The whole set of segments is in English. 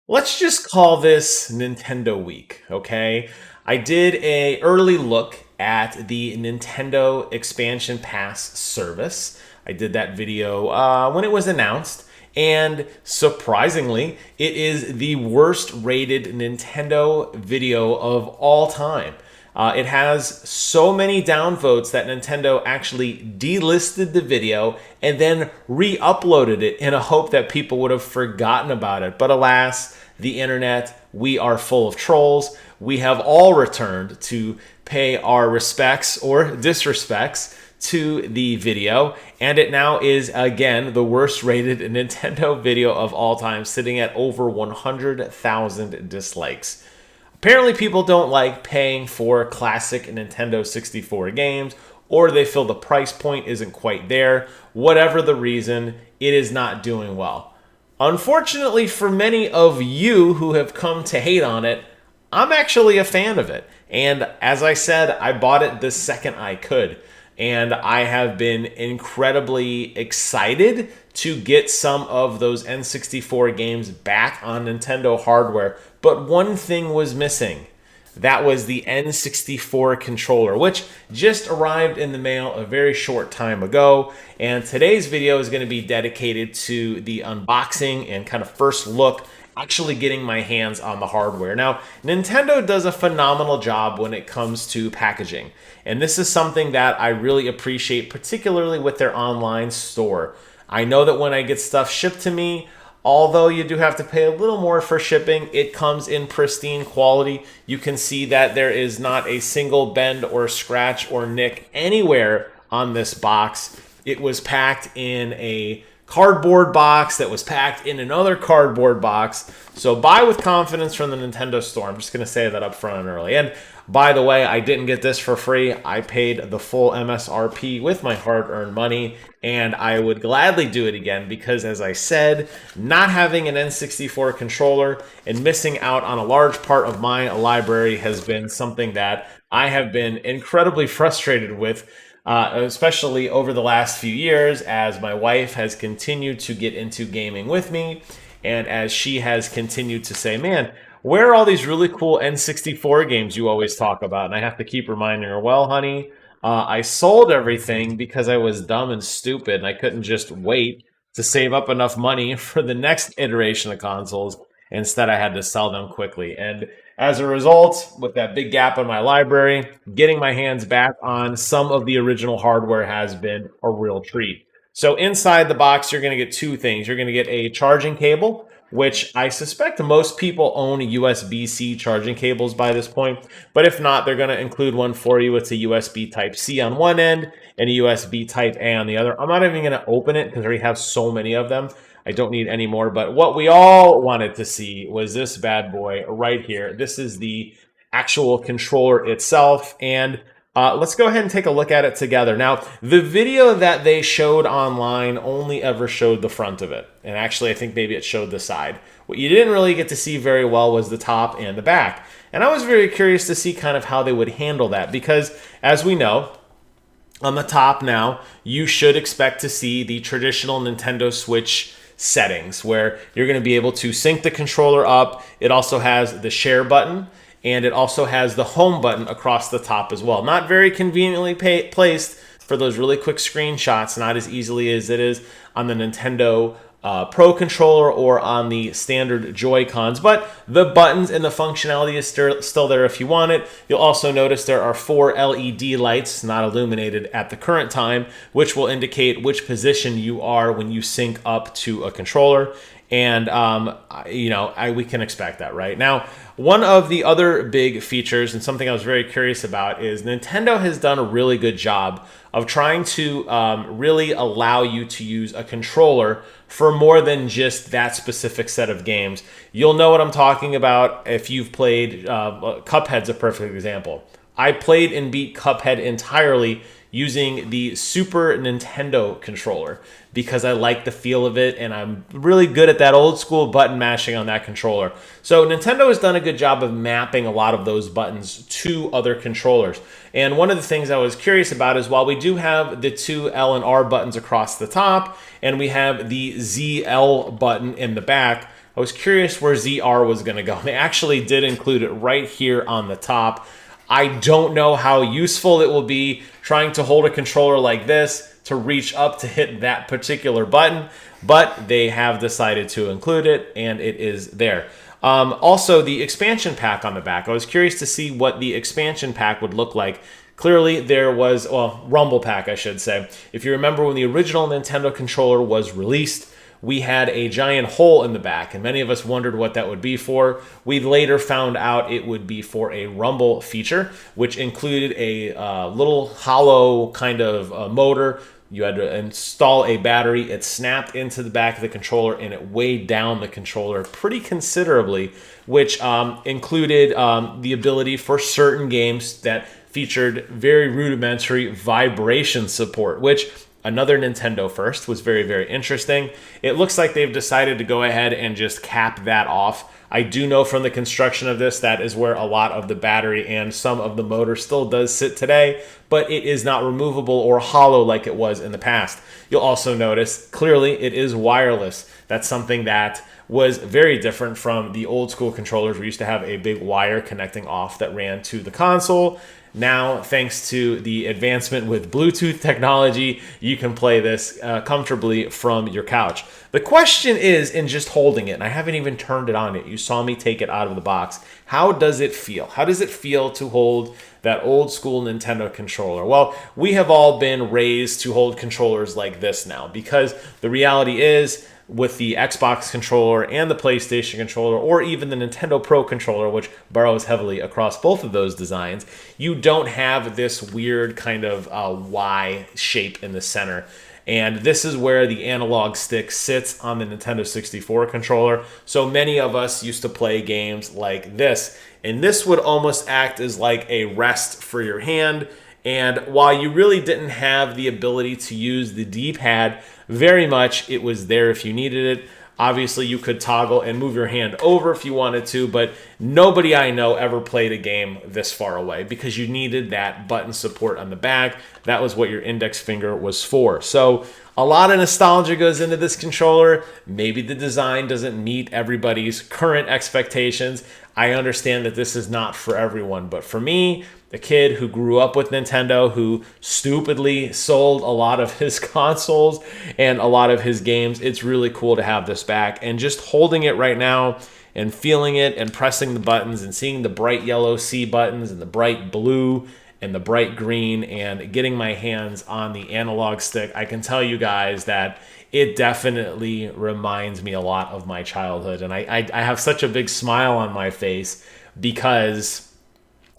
Let's just call this Nintendo Week, okay? I did a early look at the Nintendo Expansion Pass service. I did that video when it was announced, and surprisingly, it is the worst rated Nintendo video of all time. It has so many downvotes that Nintendo actually delisted the video and then re-uploaded it in a hope that people would have forgotten about it. But alas, the internet, we are full of trolls. We have all returned to pay our respects or disrespects to the video, and it now is again the worst rated Nintendo video of all time, sitting at over 100,000 dislikes. Apparently, people don't like paying for classic Nintendo 64 games, or they feel the price point isn't quite there. Whatever the reason, it is not doing well. Unfortunately, for many of you who have come to hate on it, I'm actually a fan of it. And as I said, I bought it the second I could. And I have been incredibly excited to get some of those N64 games back on Nintendo hardware. But one thing was missing. That was the N64 controller, which just arrived in the mail a very short time ago. And today's video is going to be dedicated to the unboxing and kind of first look, actually getting my hands on the hardware. Now, Nintendo does a phenomenal job when it comes to packaging. And this is something that I really appreciate, particularly with their online store. I know that when I get stuff shipped to me, although you do have to pay a little more for shipping, it comes in pristine quality. You can see that there is not a single bend or scratch or nick anywhere on this box. It was packed in a cardboard box that was packed in another cardboard box. So buy with confidence from the Nintendo store. I'm just going to say that up front and early. And by the way, I didn't get this for free. I paid the full MSRP with my hard-earned money, and I would gladly do it again because, as I said, not having an N64 controller and missing out on a large part of my library has been something that I have been incredibly frustrated with, especially over the last few years as my wife has continued to get into gaming with me, and as she has continued to say, man, where are all these really cool N64 games you always talk about? And I have to keep reminding her, well, honey, I sold everything because I was dumb and stupid, and I couldn't just wait to save up enough money for the next iteration of consoles. Instead, I had to sell them quickly. And as a result, with that big gap in my library, getting my hands back on some of the original hardware has been a real treat. So inside the box, you're going to get two things. You're going to get a charging cable, which I suspect most people own USB-C charging cables by this point. But if not, they're going to include one for you. It's a USB Type-C on one end and a USB Type-A on the other. I'm not even going to open it because I already have so many of them. I don't need any more. But what we all wanted to see was this bad boy right here. This is the actual controller itself. And let's go ahead and take a look at it together. Now, the video that they showed online only ever showed the front of it. And actually, I think maybe it showed the side. What you didn't really get to see very well was the top and the back. And I was very curious to see kind of how they would handle that because, as we know, on the top now, you should expect to see the traditional Nintendo Switch settings where you're going to be able to sync the controller up. It also has the share button, and it also has the home button across the top as well. Not very conveniently placed for those really quick screenshots, not as easily as it is on the Nintendo Pro controller or on the standard Joy-Cons, but the buttons and the functionality is still there if you want it. You'll also notice there are 4 LED lights, not illuminated at the current time, which will indicate which position you are when you sync up to a controller. And, we can expect that, right? Now, one of the other big features and something I was very curious about is Nintendo has done a really good job of trying to really allow you to use a controller for more than just that specific set of games. You'll know what I'm talking about if you've played Cuphead's a perfect example. I played and beat Cuphead entirely using the Super Nintendo controller because I like the feel of it and I'm really good at that old school button mashing on that controller. So Nintendo has done a good job of mapping a lot of those buttons to other controllers. And one of the things I was curious about is while we do have the 2 L and R buttons across the top and we have the ZL button in the back, I was curious where ZR was going to go. They actually did include it right here on the top. I don't know how useful it will be trying to hold a controller like this to reach up to hit that particular button, but they have decided to include it, and it is there. Also, the expansion pack on the back. I was curious to see what the expansion pack would look like. Clearly, there was, well, Rumble Pack, I should say. If you remember when the original Nintendo controller was released, we had a giant hole in the back, and many of us wondered what that would be for. We later found out it would be for a rumble feature, which included a little hollow kind of motor. You had to install a battery. It snapped into the back of the controller, and it weighed down the controller pretty considerably, which included the ability for certain games that featured very rudimentary vibration support, which another Nintendo first was very, very interesting. It looks like they've decided to go ahead and just cap that off. I do know from the construction of this, that is where a lot of the battery and some of the motor still does sit today, but it is not removable or hollow like it was in the past. You'll also notice, clearly, it is wireless. That's something that was very different from the old school controllers. We used to have a big wire connecting off that ran to the console. Now, thanks to the advancement with Bluetooth technology, you can play this comfortably from your couch. The question is, in just holding it, and I haven't even turned it on yet. You saw me take it out of the box. How does it feel? How does it feel to hold that old school Nintendo controller? Well, we have all been raised to hold controllers like this now, because the reality is, with the Xbox controller and the PlayStation controller, or even the Nintendo Pro controller, which borrows heavily across both of those designs, you don't have this weird kind of Y shape in the center. And this is where the analog stick sits on the Nintendo 64 controller. So many of us used to play games like this. And this would almost act as like a rest for your hand. And while you really didn't have the ability to use the D-pad very much, it was there if you needed it. Obviously, you could toggle and move your hand over if you wanted to, but nobody I know ever played a game this far away because you needed that button support on the back. That was what your index finger was for. So a lot of nostalgia goes into this controller. Maybe the design doesn't meet everybody's current expectations. I understand that this is not for everyone, but for me, the kid who grew up with Nintendo, who stupidly sold a lot of his consoles and a lot of his games, it's really cool to have this back. And just holding it right now and feeling it and pressing the buttons and seeing the bright yellow C buttons and the bright blue and the bright green and getting my hands on the analog stick, I can tell you guys that it definitely reminds me a lot of my childhood. And I have such a big smile on my face because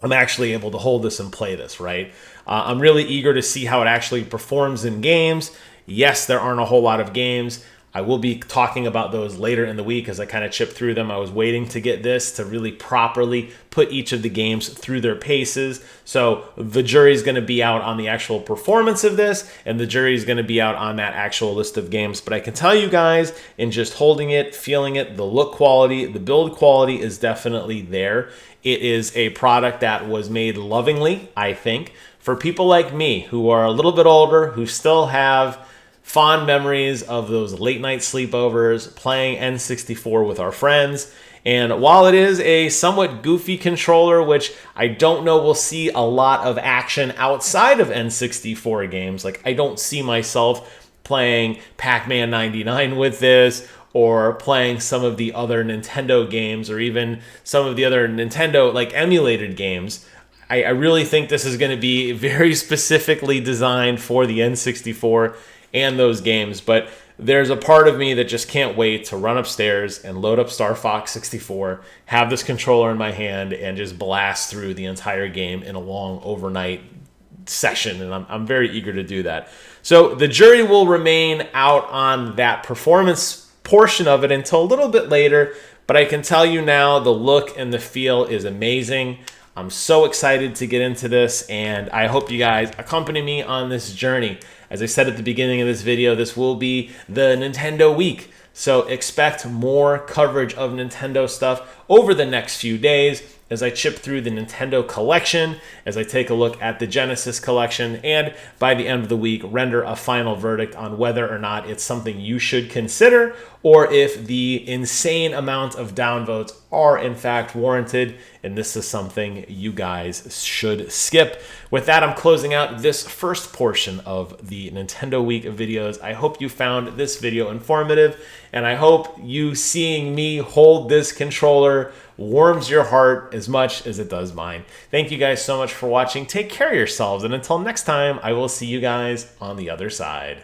I'm actually able to hold this and play this, right? I'm really eager to see how it actually performs in games. Yes, there aren't a whole lot of games. I will be talking about those later in the week as I kind of chip through them. I was waiting to get this to really properly put each of the games through their paces. So the jury's going to be out on the actual performance of this, and the jury's going to be out on that actual list of games. But I can tell you guys, in just holding it, feeling it, the look quality, the build quality is definitely there. It is a product that was made lovingly, I think, for people like me who are a little bit older, who still have fond memories of those late night sleepovers, playing N64 with our friends. And while it is a somewhat goofy controller, which I don't know will see a lot of action outside of N64 games, like I don't see myself playing Pac-Man 99 with this, or playing some of the other Nintendo games, or even some of the other Nintendo like emulated games. I really think this is going to be very specifically designed for the N64 and those games, but there's a part of me that just can't wait to run upstairs and load up Star Fox 64, have this controller in my hand, and just blast through the entire game in a long overnight session, and I'm very eager to do that. So the jury will remain out on that performance portion of it until a little bit later, but I can tell you now the look and the feel is amazing. I'm so excited to get into this, and I hope you guys accompany me on this journey. As I said at the beginning of this video, this will be the Nintendo week, so expect more coverage of Nintendo stuff over the next few days. as I chip through the Nintendo collection, as I take a look at the Genesis collection, and by the end of the week, render a final verdict on whether or not it's something you should consider, or if the insane amount of downvotes are in fact warranted, and this is something you guys should skip. With that, I'm closing out this first portion of the Nintendo Week videos. I hope you found this video informative, and I hope you seeing me hold this controller warms your heart as much as it does mine. Thank you guys so much for watching. Take care of yourselves, and until next time, I will see you guys on the other side.